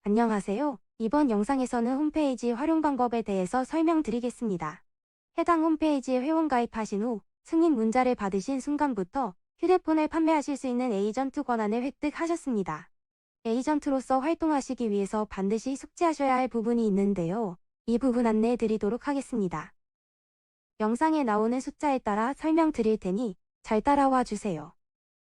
안녕하세요. 이번 영상에서는 홈페이지 활용 방법에 대해서 설명드리겠습니다. 해당 홈페이지에 회원 가입하신 후 승인 문자를 받으신 순간부터 휴대폰을 판매하실 수 있는 에이전트 권한을 획득하셨습니다. 에이전트로서 활동하시기 위해서 반드시 숙지하셔야 할 부분이 있는데요. 이 부분 안내해 드리도록 하겠습니다. 영상에 나오는 숫자에 따라 설명드릴 테니 잘 따라와 주세요.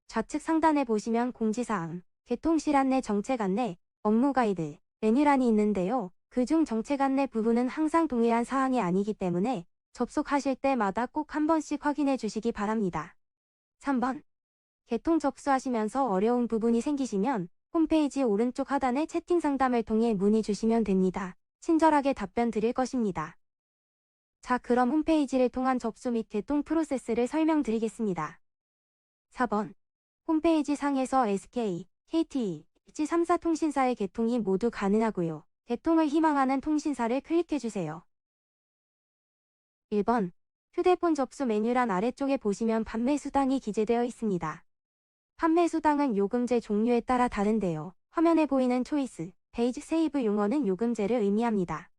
좌측 상단에 보시면 공지사항, 개통실 안내, 정책 안내, 업무 가이드, 메뉴란이 있는데요. 그중 정책 안내 부분은 항상 동일한 사항이 아니기 때문에 접속하실 때마다 꼭 한 번씩 확인해 주시기 바랍니다. 3번. 개통 접수하시면서 어려운 부분이 생기시면 홈페이지 오른쪽 하단의 채팅 상담을 통해 문의 주시면 됩니다. 친절하게 답변 드릴 것입니다. 자, 그럼 홈페이지를 통한 접수 및 개통 프로세스를 설명드리겠습니다. 4번. 홈페이지 상에서 SK, KT, 지 3사 통신사의 개통이 모두 가능하고요. 개통을 희망하는 통신사를 클릭해주세요. 1번. 휴대폰 접수 메뉴란 아래쪽에 보시면 판매 수당이 기재되어 있습니다. 판매 수당은 요금제 종류에 따라 다른데요. 화면에 보이는 초이스, 페이지 세이브 용어는 요금제를 의미합니다.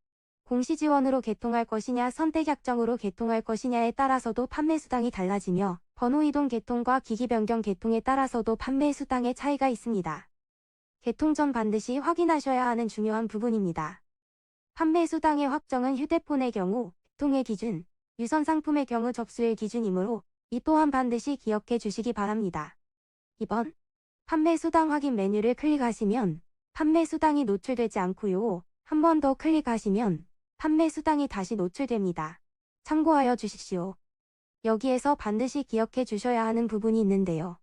공시지원으로 개통할 것이냐 선택 약정으로 개통할 것이냐에 따라서도 판매 수당이 달라지며 번호 이동 개통과 기기 변경 개통에 따라서도 판매 수당의 차이가 있습니다. 개통 전 반드시 확인하셔야 하는 중요한 부분입니다. 판매 수당의 확정은 휴대폰의 경우 개통의 기준, 유선 상품의 경우 접수일 기준이므로 이 또한 반드시 기억해 주시기 바랍니다. 2번. 판매 수당 확인 메뉴를 클릭하시면 판매 수당이 노출되지 않고요. 한 번 더 클릭하시면 판매 수당이 다시 노출됩니다. 참고하여 주십시오. 여기에서 반드시 기억해 주셔야 하는 부분이 있는데요.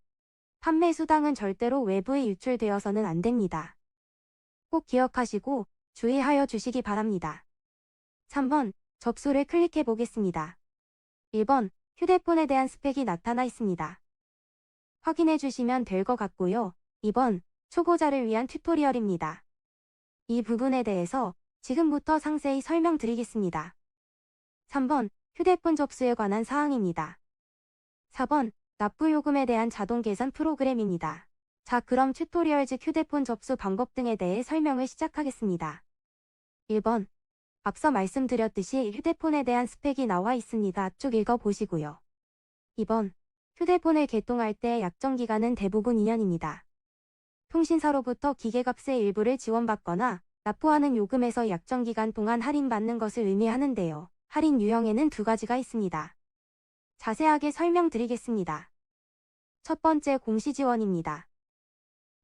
판매 수당은 절대로 외부에 유출되어서는 안 됩니다. 꼭 기억하시고 주의하여 주시기 바랍니다. 3번. 접수를 클릭해 보겠습니다. 1번. 휴대폰에 대한 스펙이 나타나 있습니다. 확인해 주시면 될 것 같고요. 2번. 초보자를 위한 튜토리얼입니다. 이 부분에 대해서 지금부터 상세히 설명드리겠습니다. 3번. 휴대폰 접수에 관한 사항입니다. 4번. 납부요금에 대한 자동 계산 프로그램입니다. 자, 그럼 튜토리얼 즉 휴대폰 접수 방법 등에 대해 설명을 시작하겠습니다. 1번. 앞서 말씀드렸듯이 휴대폰에 대한 스펙이 나와 있습니다. 쭉 읽어보시고요. 2번. 휴대폰을 개통할 때 약정기간은 대부분 2년입니다. 통신사로부터 기계값의 일부를 지원받거나 납부하는 요금에서 약정기간 동안 할인받는 것을 의미하는데요. 할인 유형에는 두 가지가 있습니다. 자세하게 설명드리겠습니다. 첫 번째, 공시지원입니다.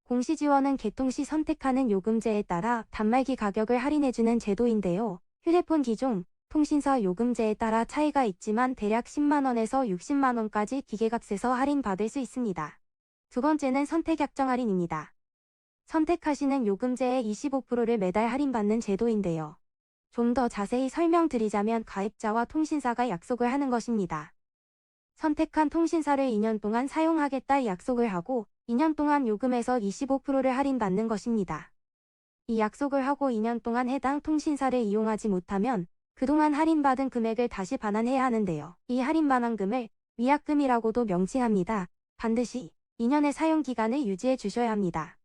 공시지원은 개통 시 선택하는 요금제에 따라 단말기 가격을 할인해주는 제도인데요. 휴대폰 기종, 통신사 요금제에 따라 차이가 있지만 대략 10만원에서 60만원까지 기계값에서 할인받을 수 있습니다. 두 번째는 선택약정 할인입니다. 선택하시는 요금제의 25%를 매달 할인받는 제도인데요. 좀 더 자세히 설명드리자면 가입자와 통신사가 약속을 하는 것입니다. 선택한 통신사를 2년 동안 사용하겠다 약속을 하고 2년 동안 요금에서 25%를 할인받는 것입니다. 이 약속을 하고 2년 동안 해당 통신사를 이용하지 못하면 그동안 할인받은 금액을 다시 반환해야 하는데요. 이 할인 반환금을 위약금이라고도 명칭합니다. 반드시 2년의 사용기간을 유지해 주셔야 합니다.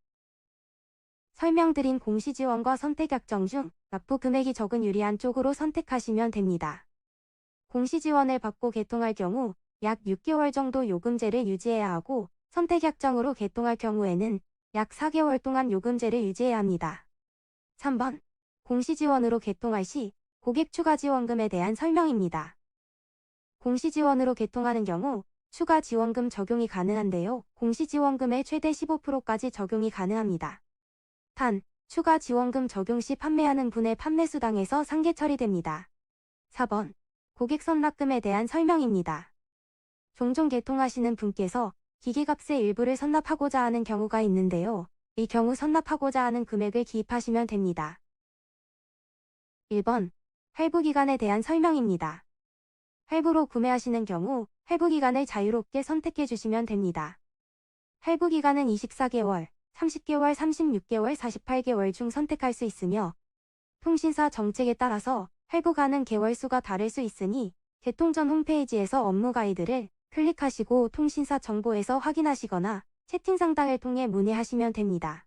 설명드린 공시지원과 선택약정 중 납부 금액이 적은 유리한 쪽으로 선택하시면 됩니다. 공시지원을 받고 개통할 경우 약 6개월 정도 요금제를 유지해야 하고 선택약정으로 개통할 경우에는 약 4개월 동안 요금제를 유지해야 합니다. 3번. 공시지원으로 개통할 시 고객 추가 지원금에 대한 설명입니다. 공시지원으로 개통하는 경우 추가 지원금 적용이 가능한데요. 공시지원금의 최대 15%까지 적용이 가능합니다. 단, 추가 지원금 적용 시 판매하는 분의 판매수당에서 상계 처리됩니다. 4번. 고객 선납금에 대한 설명입니다. 종종 개통하시는 분께서 기기값의 일부를 선납하고자 하는 경우가 있는데요. 이 경우 선납하고자 하는 금액을 기입하시면 됩니다. 1번. 할부기간에 대한 설명입니다. 할부로 구매하시는 경우 할부기간을 자유롭게 선택해 주시면 됩니다. 할부기간은 24개월, 30개월, 36개월, 48개월 중 선택할 수 있으며 통신사 정책에 따라서 할부가능 개월수가 다를 수 있으니 개통 전 홈페이지에서 업무 가이드를 클릭하시고 통신사 정보에서 확인하시거나 채팅 상담을 통해 문의하시면 됩니다.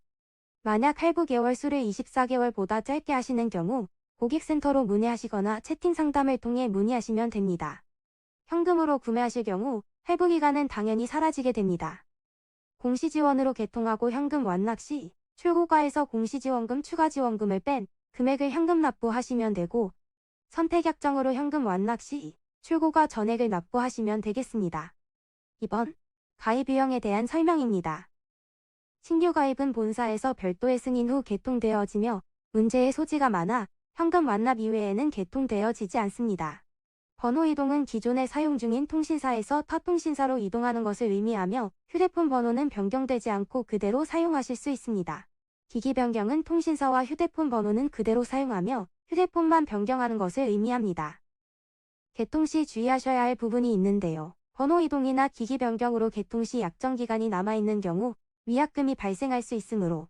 만약 할부 개월 수를 24개월보다 짧게 하시는 경우 고객센터로 문의하시거나 채팅 상담을 통해 문의하시면 됩니다. 현금으로 구매하실 경우 할부 기간은 당연히 사라지게 됩니다. 공시지원으로 개통하고 현금 완납 시 출고가에서 공시지원금 추가지원금을 뺀 금액을 현금 납부하시면 되고 선택약정으로 현금 완납 시 출고가 전액을 납부하시면 되겠습니다. 2번 가입 유형에 대한 설명입니다. 신규 가입은 본사에서 별도의 승인 후 개통되어지며 문제의 소지가 많아 현금 완납 이외에는 개통되어지지 않습니다. 번호 이동은 기존에 사용 중인 통신사에서 타 통신사로 이동하는 것을 의미하며 휴대폰 번호는 변경되지 않고 그대로 사용하실 수 있습니다. 기기 변경은 통신사와 휴대폰 번호는 그대로 사용하며 휴대폰만 변경하는 것을 의미합니다. 개통 시 주의하셔야 할 부분이 있는데요. 번호 이동이나 기기 변경으로 개통 시 약정 기간이 남아있는 경우 위약금이 발생할 수 있으므로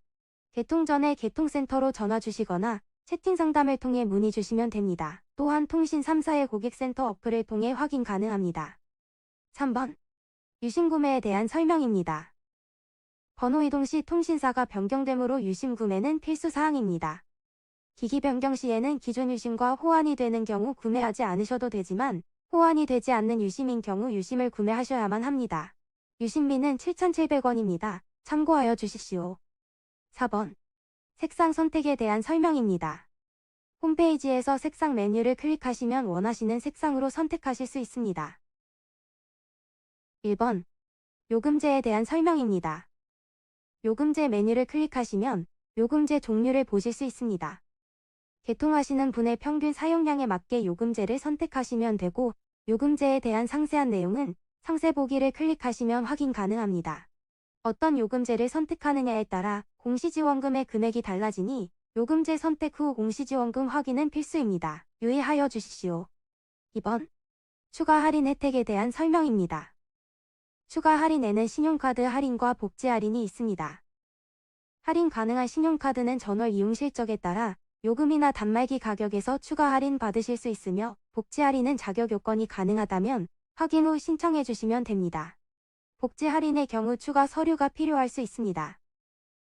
개통 전에 개통센터로 전화 주시거나 채팅 상담을 통해 문의 주시면 됩니다. 또한 통신 3사의 고객센터 어플을 통해 확인 가능합니다. 3번 유심 구매에 대한 설명입니다. 번호 이동 시 통신사가 변경되므로 유심 구매는 필수 사항입니다. 기기 변경 시에는 기존 유심과 호환이 되는 경우 구매하지 않으셔도 되지만 호환이 되지 않는 유심인 경우 유심을 구매하셔야만 합니다. 유심비는 7,700원입니다. 참고하여 주십시오. 4번 색상 선택에 대한 설명입니다. 홈페이지에서 색상 메뉴를 클릭하시면 원하시는 색상으로 선택하실 수 있습니다. 1번 요금제에 대한 설명입니다. 요금제 메뉴를 클릭하시면 요금제 종류를 보실 수 있습니다. 개통하시는 분의 평균 사용량에 맞게 요금제를 선택하시면 되고 요금제에 대한 상세한 내용은 상세 보기를 클릭하시면 확인 가능합니다. 어떤 요금제를 선택하느냐에 따라 공시지원금의 금액이 달라지니 요금제 선택 후 공시지원금 확인은 필수입니다. 유의하여 주십시오. 2번 추가 할인 혜택에 대한 설명입니다. 추가 할인에는 신용카드 할인과 복지 할인이 있습니다. 할인 가능한 신용카드는 전월 이용 실적에 따라 요금이나 단말기 가격에서 추가 할인 받으실 수 있으며 복지 할인은 자격 요건이 가능하다면 확인 후 신청해 주시면 됩니다. 복지 할인의 경우 추가 서류가 필요할 수 있습니다.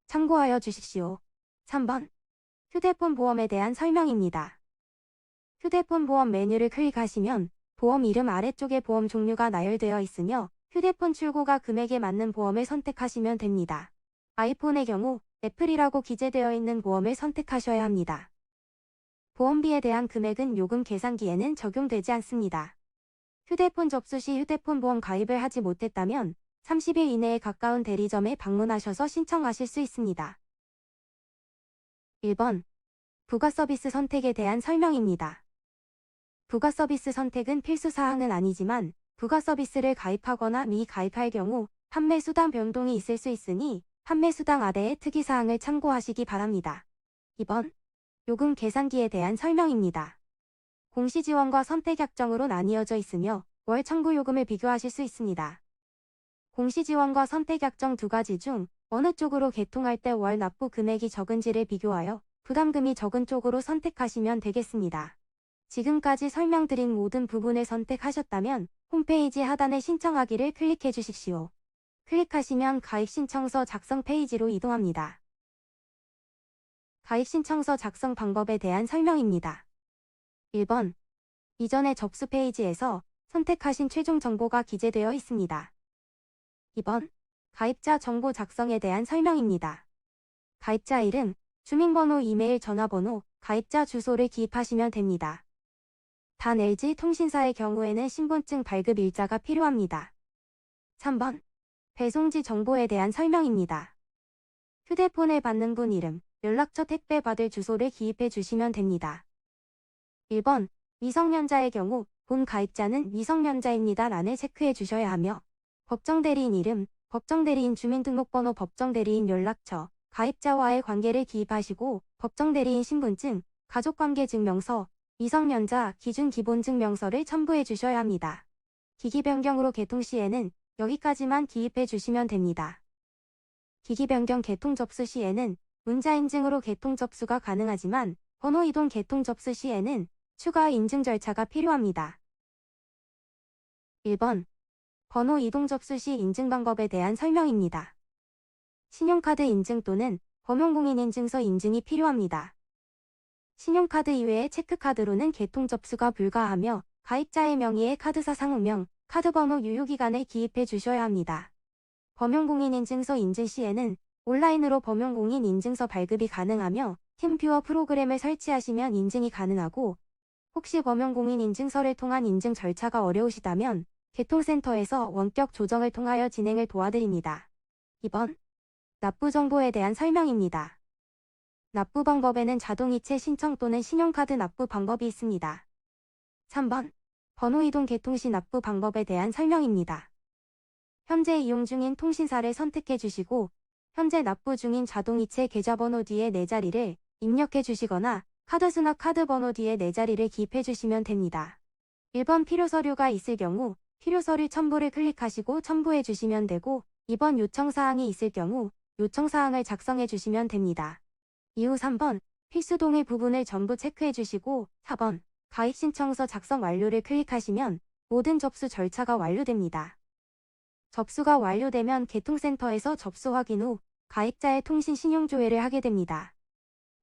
참고하여 주십시오. 3번 휴대폰 보험에 대한 설명입니다. 휴대폰 보험 메뉴를 클릭하시면 보험 이름 아래쪽에 보험 종류가 나열되어 있으며 휴대폰 출고가 금액에 맞는 보험을 선택하시면 됩니다. 아이폰의 경우 애플이라고 기재되어 있는 보험을 선택하셔야 합니다. 보험비에 대한 금액은 요금 계산기에는 적용되지 않습니다. 휴대폰 접수 시 휴대폰 보험 가입을 하지 못했다면 30일 이내에 가까운 대리점에 방문하셔서 신청하실 수 있습니다. 1번 부가 서비스 선택에 대한 설명입니다. 부가 서비스 선택은 필수 사항은 아니지만 부가 서비스를 가입하거나 미가입할 경우 판매 수당 변동이 있을 수 있으니 판매 수당 아래의 특이사항을 참고하시기 바랍니다. 2번 요금 계산기에 대한 설명입니다. 공시지원과 선택약정으로 나뉘어져 있으며 월 청구 요금을 비교하실 수 있습니다. 공시지원과 선택약정 두 가지 중 어느 쪽으로 개통할 때 월 납부 금액이 적은지를 비교하여 부담금이 적은 쪽으로 선택하시면 되겠습니다. 지금까지 설명드린 모든 부분을 선택하셨다면 홈페이지 하단의 신청하기를 클릭해 주십시오. 클릭하시면 가입신청서 작성 페이지로 이동합니다. 가입신청서 작성 방법에 대한 설명입니다. 1번 이전의 접수 페이지에서 선택하신 최종 정보가 기재되어 있습니다. 2번 가입자 정보 작성에 대한 설명입니다. 가입자 이름, 주민번호, 이메일, 전화번호, 가입자 주소를 기입하시면 됩니다. 단 LG 통신사의 경우에는 신분증 발급 일자가 필요합니다. 3번 배송지 정보에 대한 설명입니다. 휴대폰을 받는 분 이름, 연락처, 택배 받을 주소를 기입해 주시면 됩니다. 1번 미성년자의 경우 본 가입자는 미성년자입니다 란을 체크해 주셔야 하며 법정대리인 이름, 법정대리인 주민등록번호, 법정대리인 연락처, 가입자와의 관계를 기입하시고 법정대리인 신분증, 가족관계증명서, 미성년자 기준 기본증명서를 첨부해 주셔야 합니다. 기기 변경으로 개통 시에는 여기까지만 기입해 주시면 됩니다. 기기 변경 개통 접수 시에는 문자 인증으로 개통 접수가 가능하지만 번호 이동 개통 접수 시에는 추가 인증 절차가 필요합니다. 1번 번호 이동 접수 시 인증 방법에 대한 설명입니다. 신용카드 인증 또는 범용공인인증서 인증이 필요합니다. 신용카드 이외의 체크카드로는 개통 접수가 불가하며 가입자의 명의의 카드사 상호명, 카드번호 유효기간을 기입해 주셔야 합니다. 범용공인인증서 인증 시에는 온라인으로 범용공인인증서 발급이 가능하며 팀뷰어 프로그램을 설치하시면 인증이 가능하고, 혹시 범용공인인증서를 통한 인증 절차가 어려우시다면 개통센터에서 원격 조정을 통하여 진행을 도와드립니다. 2번. 납부 정보에 대한 설명입니다. 납부 방법에는 자동이체 신청 또는 신용카드 납부 방법이 있습니다. 3번. 번호 이동 개통 시 납부 방법에 대한 설명입니다. 현재 이용 중인 통신사를 선택해 주시고 현재 납부 중인 자동이체 계좌번호 뒤에 4자리를 입력해 주시거나 카드수나 카드번호 뒤에 4자리를 기입해 주시면 됩니다. 1번 필요서류가 있을 경우 필요서류 첨부를 클릭하시고 첨부해 주시면 되고, 2번 요청사항이 있을 경우 요청사항을 작성해 주시면 됩니다. 이후 3번 필수 동의 부분을 전부 체크해 주시고 4번 가입신청서 작성 완료를 클릭하시면 모든 접수 절차가 완료됩니다. 접수가 완료되면 개통센터에서 접수 확인 후 가입자의 통신 신용조회를 하게 됩니다.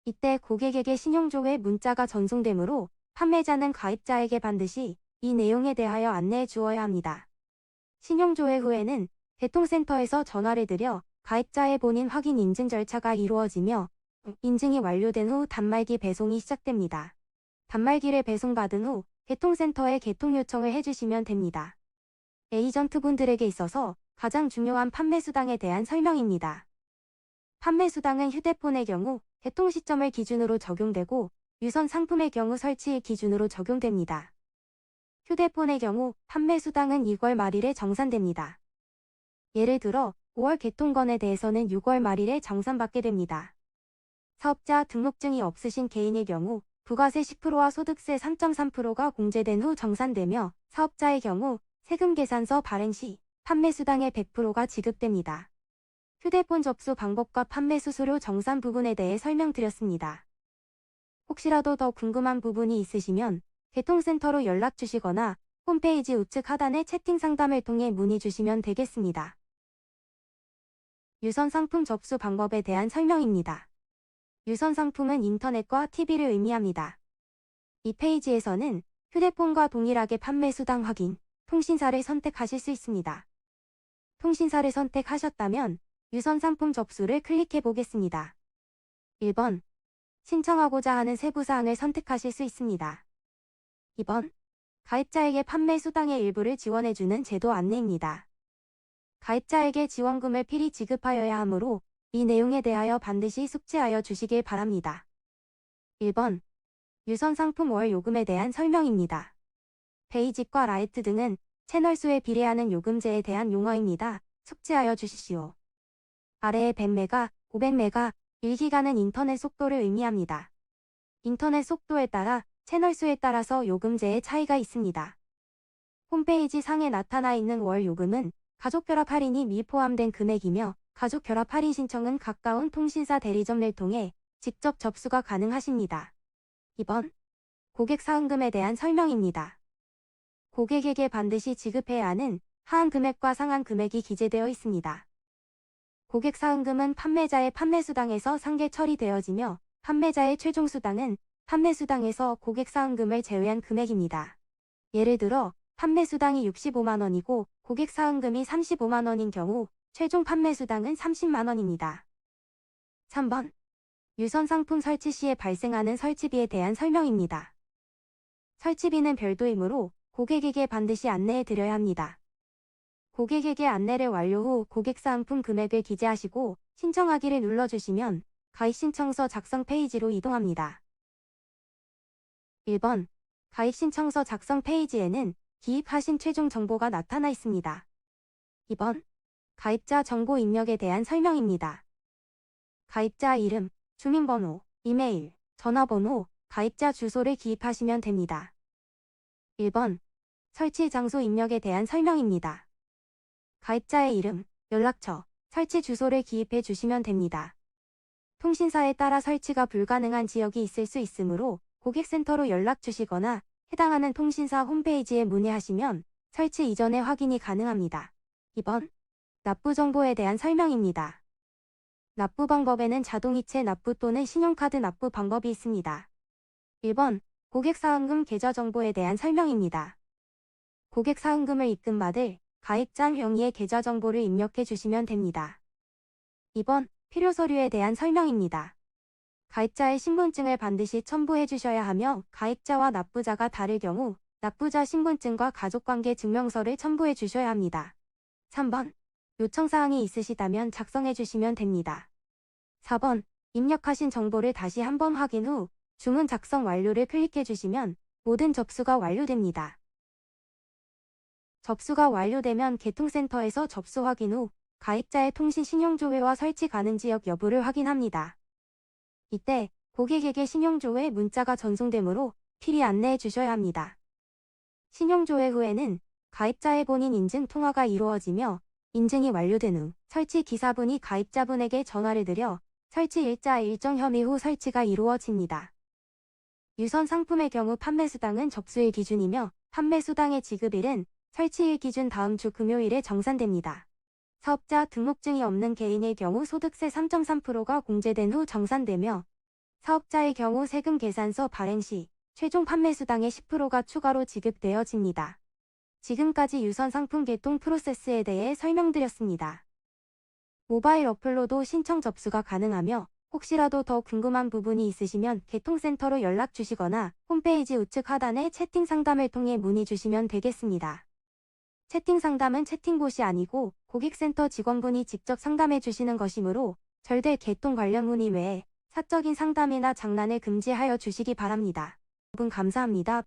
이때 고객에게 신용조회 문자가 전송되므로 판매자는 가입자에게 반드시 이 내용에 대하여 안내해 주어야 합니다. 신용조회 후에는 개통센터에서 전화를 드려 가입자의 본인 확인 인증 절차가 이루어지며 인증이 완료된 후 단말기 배송이 시작됩니다. 단말기를 배송받은 후 개통센터에 개통 요청을 해주시면 됩니다. 에이전트분들에게 있어서 가장 중요한 판매 수당에 대한 설명입니다. 판매 수당은 휴대폰의 경우 개통 시점을 기준으로 적용되고 유선 상품의 경우 설치일 기준으로 적용됩니다. 휴대폰의 경우 판매 수당은 6월 말일에 정산됩니다. 예를 들어 5월 개통건에 대해서는 6월 말일에 정산받게 됩니다. 사업자 등록증이 없으신 개인의 경우 부가세 10%와 소득세 3.3%가 공제된 후 정산되며, 사업자의 경우 세금 계산서 발행 시 판매 수당의 100%가 지급됩니다. 휴대폰 접수 방법과 판매 수수료 정산 부분에 대해 설명드렸습니다. 혹시라도 더 궁금한 부분이 있으시면 개통센터로 연락 주시거나 홈페이지 우측 하단의 채팅 상담을 통해 문의 주시면 되겠습니다. 유선 상품 접수 방법에 대한 설명입니다. 유선 상품은 인터넷과 TV를 의미합니다. 이 페이지에서는 휴대폰과 동일하게 판매 수당 확인, 통신사를 선택하실 수 있습니다. 통신사를 선택하셨다면 유선 상품 접수를 클릭해 보겠습니다. 1번. 신청하고자 하는 세부사항을 선택하실 수 있습니다. 2번. 가입자에게 판매 수당의 일부를 지원해주는 제도 안내입니다. 가입자에게 지원금을 필히 지급하여야 하므로 이 내용에 대하여 반드시 숙지하여 주시길 바랍니다. 1번. 유선 상품 월 요금에 대한 설명입니다. 베이직과 라이트 등은 채널 수에 비례하는 요금제에 대한 용어입니다. 숙지하여 주십시오. 아래의 100메가, 500메가, 1기가는 인터넷 속도를 의미합니다. 인터넷 속도에 따라 채널 수에 따라서 요금제의 차이가 있습니다. 홈페이지 상에 나타나 있는 월 요금은 가족결합 할인이 미포함된 금액이며, 가족결합 할인 신청은 가까운 통신사 대리점을 통해 직접 접수가 가능하십니다. 2번. 고객 사은금에 대한 설명입니다. 고객에게 반드시 지급해야 하는 하한 금액과 상한 금액이 기재되어 있습니다. 고객 사은금은 판매자의 판매 수당에서 상계 처리되어지며, 판매자의 최종 수당은 판매 수당에서 고객 사은금을 제외한 금액입니다. 예를 들어 판매 수당이 65만 원이고 고객 사은금이 35만 원인 경우 최종 판매 수당은 30만 원입니다. 3번. 유선 상품 설치 시에 발생하는 설치비에 대한 설명입니다. 설치비는 별도이므로 고객에게 반드시 안내해 드려야 합니다. 고객에게 안내를 완료 후 고객 사은품 금액을 기재하시고 신청하기를 눌러주시면 가입신청서 작성 페이지로 이동합니다. 1번. 가입신청서 작성 페이지에는 기입하신 최종 정보가 나타나 있습니다. 2번. 가입자 정보 입력에 대한 설명입니다. 가입자 이름, 주민번호, 이메일, 전화번호, 가입자 주소를 기입하시면 됩니다. 1번. 설치 장소 입력에 대한 설명입니다. 가입자의 이름, 연락처, 설치 주소를 기입해 주시면 됩니다. 통신사에 따라 설치가 불가능한 지역이 있을 수 있으므로 고객센터로 연락 주시거나 해당하는 통신사 홈페이지에 문의하시면 설치 이전에 확인이 가능합니다. 2번. 납부 정보에 대한 설명입니다. 납부 방법에는 자동이체 납부 또는 신용카드 납부 방법이 있습니다. 1번, 고객사은금 계좌 정보에 대한 설명입니다. 고객사은금을 입금받을 가입자 명의의 계좌 정보를 입력해 주시면 됩니다. 2번, 필요 서류에 대한 설명입니다. 가입자의 신분증을 반드시 첨부해 주셔야 하며 가입자와 납부자가 다를 경우 납부자 신분증과 가족관계 증명서를 첨부해 주셔야 합니다. 3번, 요청사항이 있으시다면 작성해 주시면 됩니다. 4번, 입력하신 정보를 다시 한번 확인 후 주문 작성 완료를 클릭해 주시면 모든 접수가 완료됩니다. 접수가 완료되면 개통센터에서 접수 확인 후 가입자의 통신 신용조회와 설치 가능 지역 여부를 확인합니다. 이때 고객에게 신용조회 문자가 전송되므로 필히 안내해 주셔야 합니다. 신용조회 후에는 가입자의 본인 인증 통화가 이루어지며 인증이 완료된 후 설치 기사분이 가입자분에게 전화를 드려 설치 일자 일정 혐의 후 설치가 이루어집니다. 유선 상품의 경우 판매수당은 접수일 기준이며 판매수당의 지급일은 설치일 기준 다음 주 금요일에 정산됩니다. 사업자 등록증이 없는 개인의 경우 소득세 3.3%가 공제된 후 정산되며 사업자의 경우 세금 계산서 발행 시 최종 판매수당의 10%가 추가로 지급되어집니다. 지금까지 유선 상품 개통 프로세스에 대해 설명드렸습니다. 모바일 어플로도 신청 접수가 가능하며 혹시라도 더 궁금한 부분이 있으시면 개통센터로 연락 주시거나 홈페이지 우측 하단의 채팅 상담을 통해 문의 주시면 되겠습니다. 채팅 상담은 채팅봇이 아니고 고객센터 직원분이 직접 상담해 주시는 것이므로 절대 개통 관련 문의 외에 사적인 상담이나 장난을 금지하여 주시기 바랍니다. 여러분 감사합니다.